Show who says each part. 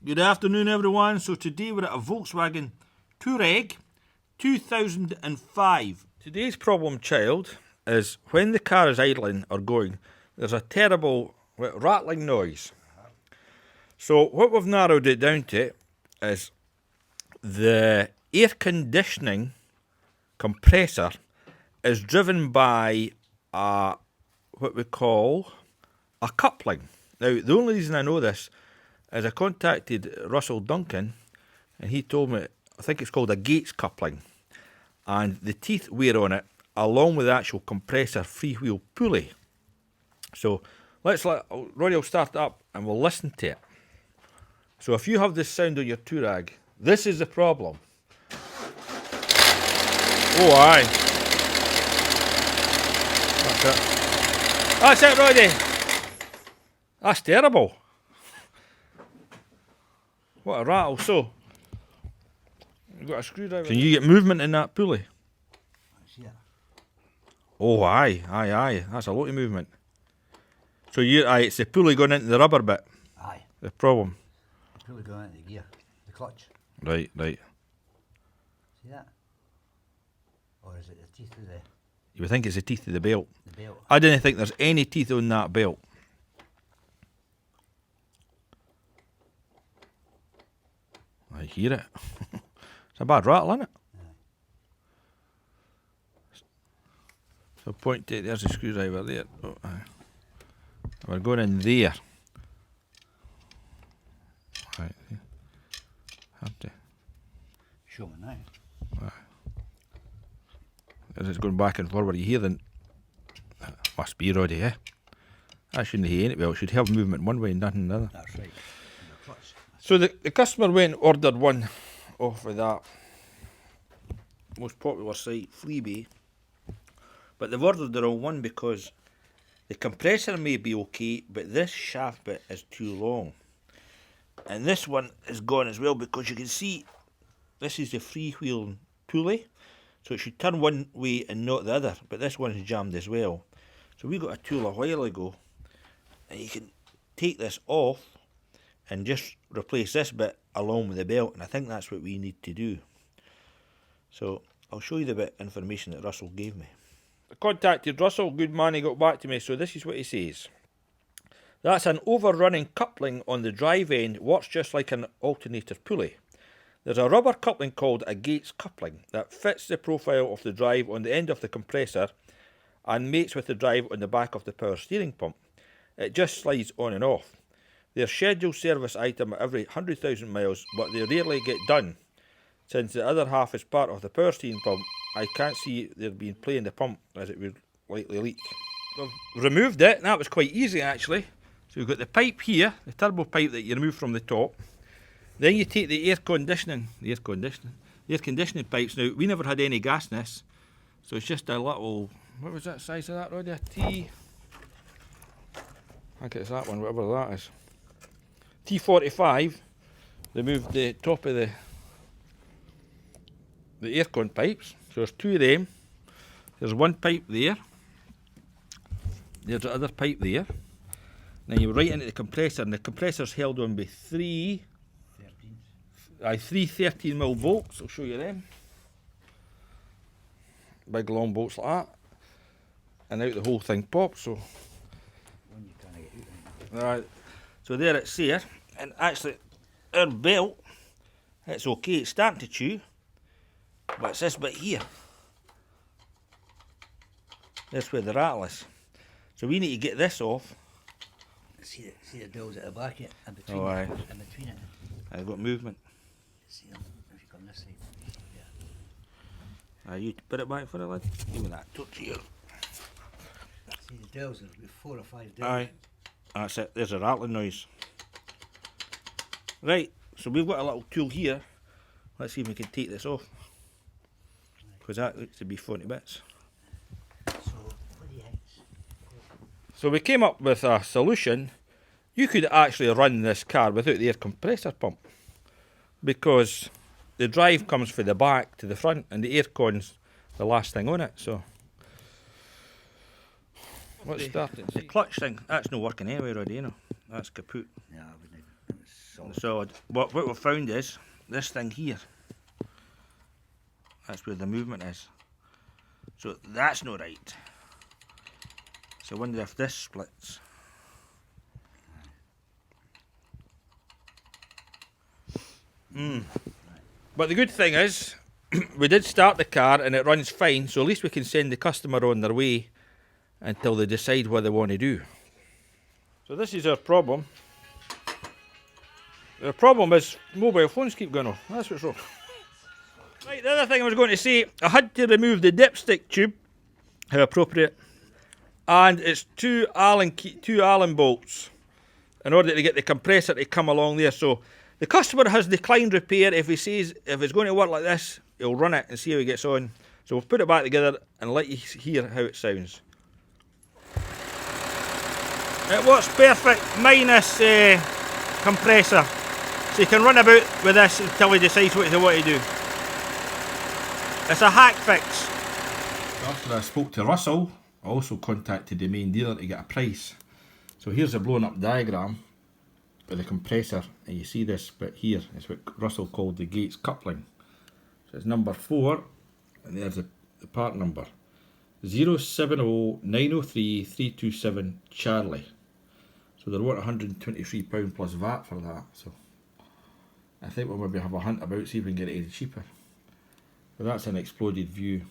Speaker 1: Good afternoon, everyone. So today we're at a Volkswagen Touareg 2005. Today's problem child is when the car is idling or going, there's a terrible rattling noise. So what we've narrowed it down to is the air conditioning compressor is driven by what we call a coupling. Now, the only reason I know this is I contacted Russell Duncan and he told me, I think it's called a Gates coupling, and the teeth wear on it along with the actual compressor freewheel pulley. So Roddy will start it up and we'll listen to it. So if you have this sound on your Touareg, this is the problem. Oh aye. That's it, Roddy. That's terrible. What a rattle. So, you've got a screwdriver. Can you get movement in that pulley? Oh aye. That's a lot of movement. So it's the pulley going into the rubber bit.
Speaker 2: Aye.
Speaker 1: The problem.
Speaker 2: The pulley going into the gear, the clutch.
Speaker 1: Right.
Speaker 2: See that? Or is it the teeth of the...
Speaker 1: You would think it's the teeth of the belt.
Speaker 2: The belt.
Speaker 1: I didn't think there's any teeth on that belt. I hear it. It's a bad rattle, isn't it?
Speaker 2: Aye.
Speaker 1: So point to it, there's a screwdriver there. Oh, aye. We're going in there. Right. Have to.
Speaker 2: Show me now.
Speaker 1: As it's going back and forward, you hear the... Must be Roddy, eh? That shouldn't have any belt. It should have movement one way and nothing the other.
Speaker 2: That's right. And the clutch.
Speaker 1: So the customer went and ordered one off of that most popular site, Freebie. But they've ordered the wrong one because the compressor may be okay, but this shaft bit is too long. And this one is gone as well because you can see this is the freewheel pulley. So it should turn one way and not the other, but this one is jammed as well. So we got a tool a while ago, and you can take this off and just replace this bit along with the belt, and I think that's what we need to do. So I'll show you the bit of information that Russell gave me. I contacted Russell, good man, he got back to me, so this is what he says. That's an overrunning coupling on the drive end, works just like an alternator pulley. There's a rubber coupling called a Gates coupling that fits the profile of the drive on the end of the compressor and mates with the drive on the back of the power steering pump. It just slides on and off. They're scheduled service item every 100,000 miles, but they rarely get done. Since the other half is part of the power steering pump, I can't see there being play in the pump as it would likely leak. We've removed it, and that was quite easy actually. So we've got the pipe here, the turbo pipe that you remove from the top. Then you take the air conditioning pipes. Now, we never had any gas in this, so it's just a little, what was that size of that, Roddy? A T, I think it's that one, whatever that is. T45, remove the top of the aircon pipes. So there's two of them. There's one pipe there. There's the other pipe there. Then you're right into the compressor, and the compressor's held on by three 13mm bolts. I'll show you them. Big long bolts like that. And out the whole thing pops, so. Right. So there it's there. And actually, our belt, it's okay, it's starting to chew. But it's this bit here. That's where the rattle is. So we need to get this off.
Speaker 2: See the bills at the back of it, in between,
Speaker 1: Oh, aye.
Speaker 2: in between it.
Speaker 1: I've got movement.
Speaker 2: See them if you come this side. Yeah.
Speaker 1: You put it back for it, lad. Give me that touch here.
Speaker 2: See the dowels, there'll be 4 or 5 dowels.
Speaker 1: Aye. That's it. There's a rattling noise. Right. So we've got a little tool here. Let's see if we can take this off. Because that looks to be 40 bits.
Speaker 2: So, what do you think?
Speaker 1: So we came up with a solution. You could actually run this car without the air compressor pump, because the drive comes from the back to the front and the aircon's the last thing on it. So what's starting? The clutch thing, that's not working anyway already, you know. That's kaput.
Speaker 2: Yeah, I wouldn't. solid.
Speaker 1: What we found is this thing here. That's where the movement is. So that's not right. So I wonder if this splits. But the good thing is, we did start the car and it runs fine, so at least we can send the customer on their way until they decide what they want to do. So this is our problem. The problem is mobile phones keep going off. That's what's wrong. Right, the other thing I was going to say, I had to remove the dipstick tube, how appropriate, and it's two Allen bolts in order to get the compressor to come along there. So the customer has declined repair. If he says if it's going to work like this, he'll run it and see how he gets on. So we'll put it back together and let you hear how it sounds. It works perfect minus compressor. So you can run about with this until he decides what he wants to do. It's a hack fix. After I spoke to Russell, I also contacted the main dealer to get a price. So here's a blown up diagram with the compressor, and you see this bit here, it's what Russell called the Gates coupling. So it's number 4, and there's the part number 070903327 Charlie. So they're worth £123 plus VAT for that. So I think we'll maybe have a hunt about, see if we can get it any cheaper. But that's an exploded view.